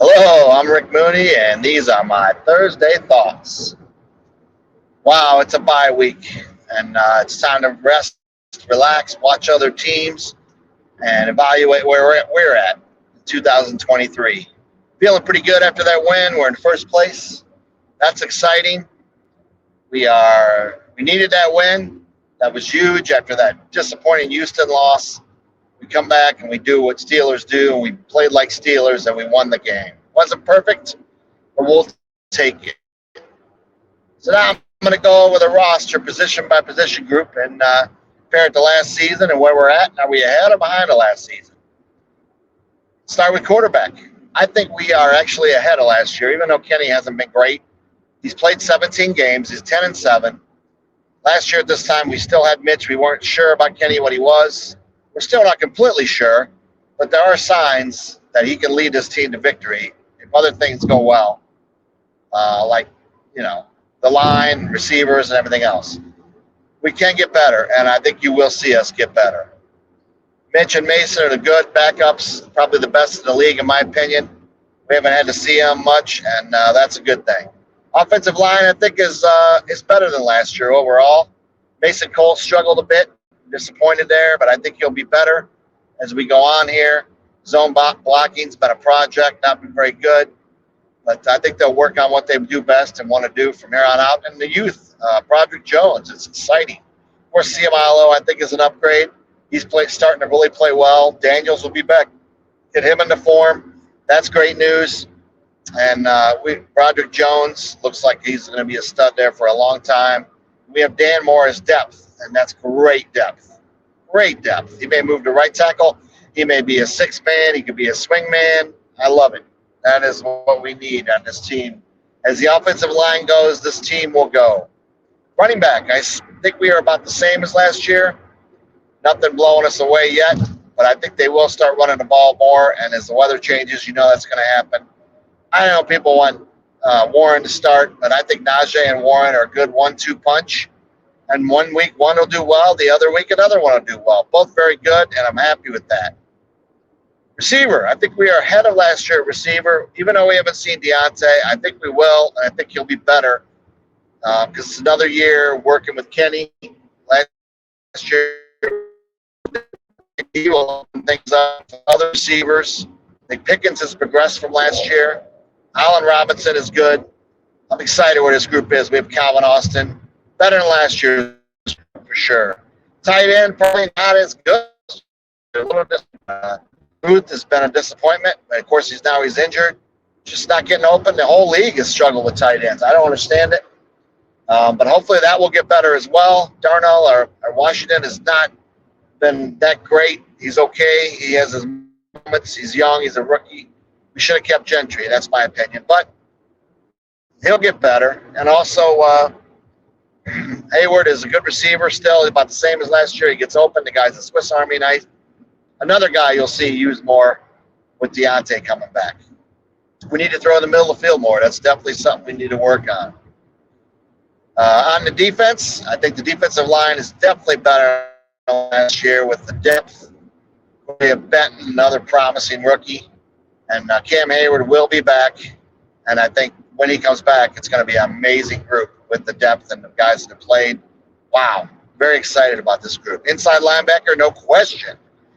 Hello, I'm Rick Mooney, and these are my Thursday thoughts. Wow, it's a bye week, and it's time to rest, relax, watch other teams, and evaluate where we're at in 2023. Feeling pretty good after that win. We're in first place. That's exciting. We needed that win. That was huge after that disappointing Houston loss. We come back and we do what Steelers do, and we played like Steelers, and we won the game. Wasn't perfect, but we'll take it. So now I'm going to go over the roster position by position group and compare it to last season and where we're at. Are we ahead or behind the last season? Start with quarterback. I think we are actually ahead of last year, even though Kenny hasn't been great. He's played 17 games. He's 10-7. Last year at this time, we still had Mitch. We weren't sure about Kenny, what he was. We're still not completely sure, but there are signs that he can lead this team to victory if other things go well, like, the line, receivers, and everything else. We can get better, and I think you will see us get better. Mitch and Mason are the good backups, probably the best in the league, in my opinion. We haven't had to see them much, and that's a good thing. Offensive line, I think, is better than last year overall. Mason Cole struggled a bit, disappointed there, but I think he'll be better as we go on here. Zone blocking's been a project, not been very good, but I think they'll work on what they do best and want to do from here on out. And the youth, Broderick Jones, it's exciting. Of course, Ciamalo, I think, is an upgrade. He's starting to really play well. Daniels will be back. Get him into form. That's great news. And Broderick Jones looks like he's going to be a stud there for a long time. We have Dan Moore as depth, and that's great depth. Great depth. He may move to right tackle. He may be a six man. He could be a swing man. I love it. That is what we need on this team. As the offensive line goes, this team will go. Running back, I think we are about the same as last year. Nothing blowing us away yet, but I think they will start running the ball more, and as the weather changes, that's going to happen. I know people want Warren to start, but I think Najee and Warren are a good 1-2 punch. And 1 week, one will do well. The other week, another one will do well. Both very good, and I'm happy with that. Receiver, I think we are ahead of last year at receiver. Even though we haven't seen Deontay, I think we will, and I think he'll be better because it's another year working with Kenny. Last year, he will open things up for other receivers. I think Pickens has progressed from last year. Allen Robinson is good. I'm excited where this group is. We have Calvin Austin. Better than last year, for sure. Tight end, probably not as good. A little Booth has been a disappointment. Of course, he's injured. Just not getting open. The whole league has struggled with tight ends. I don't understand it. But hopefully that will get better as well. Darnell or Washington has not been that great. He's okay. He has his moments. He's young. He's a rookie. We should have kept Gentry. That's my opinion. But he'll get better. And also, Hayward is a good receiver still. He's about the same as last year. He gets open. The guy's a Swiss Army knife. Another guy you'll see used more with Deontay coming back. We need to throw in the middle of the field more. That's definitely something we need to work on. On the defense, I think the defensive line is definitely better than last year with the depth. We have Benton, another promising rookie. And Cam Hayward will be back. And I think when he comes back, it's going to be an amazing group with the depth and the guys that have played. Wow. Very excited about this group. Inside linebacker, no question,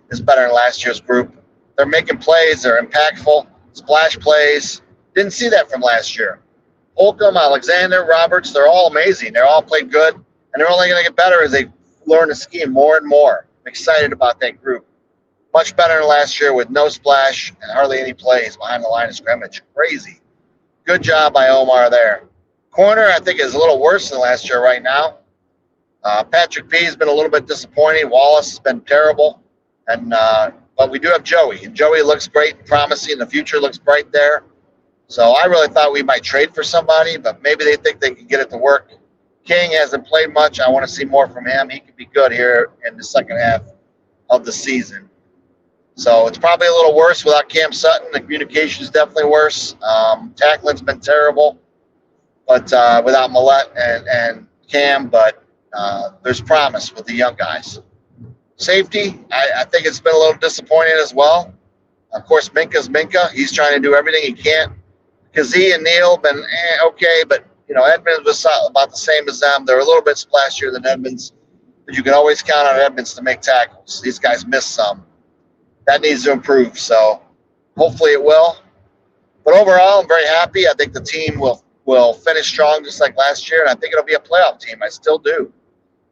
is better than last year's group. They're making plays. They're impactful. Splash plays. Didn't see that from last year. Holcomb, Alexander, Roberts, they're all amazing. They're all played good. And they're only going to get better as they learn the scheme more and more. I'm excited about that group. Much better than last year with no splash and hardly any plays behind the line of scrimmage. Crazy. Good job by Omar there. Corner, I think, is a little worse than last year right now. Patrick P. has been a little bit disappointing. Wallace has been terrible. But we do have Joey. And Joey looks great and promising. The future looks bright there. So I really thought we might trade for somebody, but maybe they think they can get it to work. King hasn't played much. I want to see more from him. He could be good here in the second half of the season. So it's probably a little worse without Cam Sutton. The communication is definitely worse. Tackling's been terrible, but without Millette and Cam. But there's promise with the young guys. Safety, I think it's been a little disappointing as well. Of course, Minka's Minka. He's trying to do everything he can. Kazee and Neal been okay, but Edmonds was about the same as them. They're a little bit splashier than Edmonds, but you can always count on Edmonds to make tackles. These guys miss some. That needs to improve. So hopefully it will. But overall, I'm very happy. I think the team will finish strong just like last year, and I think it'll be a playoff team. I still do.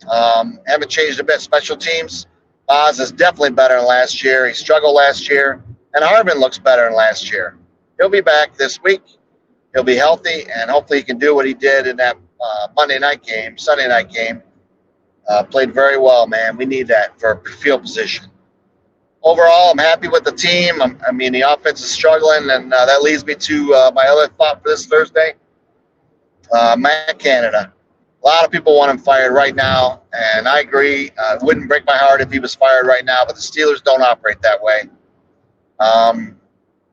Haven't changed a bit. Special teams, Oz is definitely better than last year. He struggled last year, and Harvin looks better than last year. He'll be back this week. He'll be healthy, and hopefully he can do what he did in that Sunday night game. Played very well, man. We need that for field position. Overall, I'm happy with the team. The offense is struggling, and that leads me to my other thought for this Thursday. Matt Canada. A lot of people want him fired right now, and I agree. It wouldn't break my heart if he was fired right now, but the Steelers don't operate that way.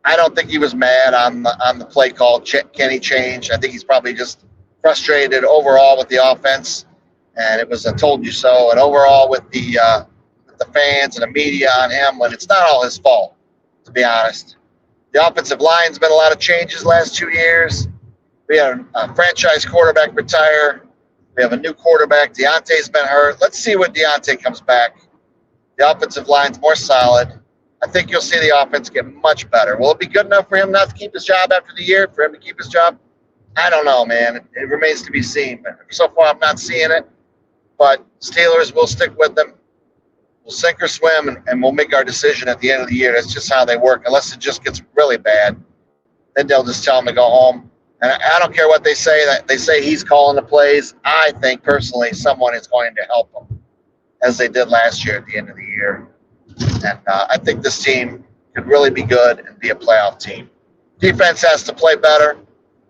I don't think he was mad on the play call. Kenny changed. I think he's probably just frustrated overall with the offense, and it was a told you so. And overall with the fans and the media on him, when it's not all his fault, to be honest. The offensive line's been a lot of changes the last 2 years. We had a franchise quarterback retire. We have a new quarterback. Deontay's been hurt. Let's see when Deontay comes back. The offensive line's more solid. I think you'll see the offense get much better. Will it be good enough for him not to keep his job after the year, for him to keep his job? I don't know, man. It remains to be seen. But so far, I'm not seeing it. But Steelers will stick with them. We'll sink or swim, and we'll make our decision at the end of the year. That's just how they work. Unless it just gets really bad, then they'll just tell him to go home. And I don't care what they say. That they say he's calling the plays. I think, personally, someone is going to help him, as they did last year at the end of the year. And I think this team could really be good and be a playoff team. Defense has to play better.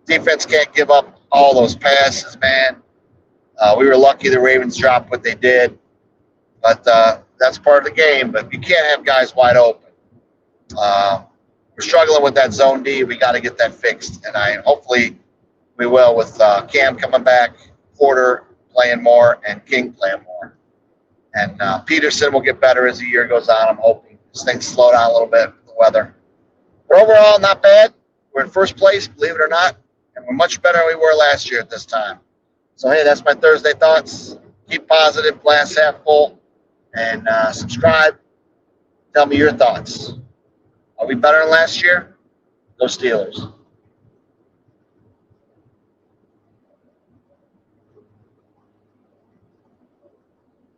Defense can't give up all those passes, man. We were lucky the Ravens dropped what they did. But that's part of the game. But you can't have guys wide open. We're struggling with that zone D. We got to get that fixed. And hopefully we will with Cam coming back, Porter playing more, and King playing more. And Peterson will get better as the year goes on, I'm hoping. This things slow down a little bit with the weather. But overall, not bad. We're in first place, believe it or not. And we're much better than we were last year at this time. So, hey, that's my Thursday thoughts. Keep positive, glass half full. And subscribe. Tell me your thoughts. Are we better than last year? Go Steelers.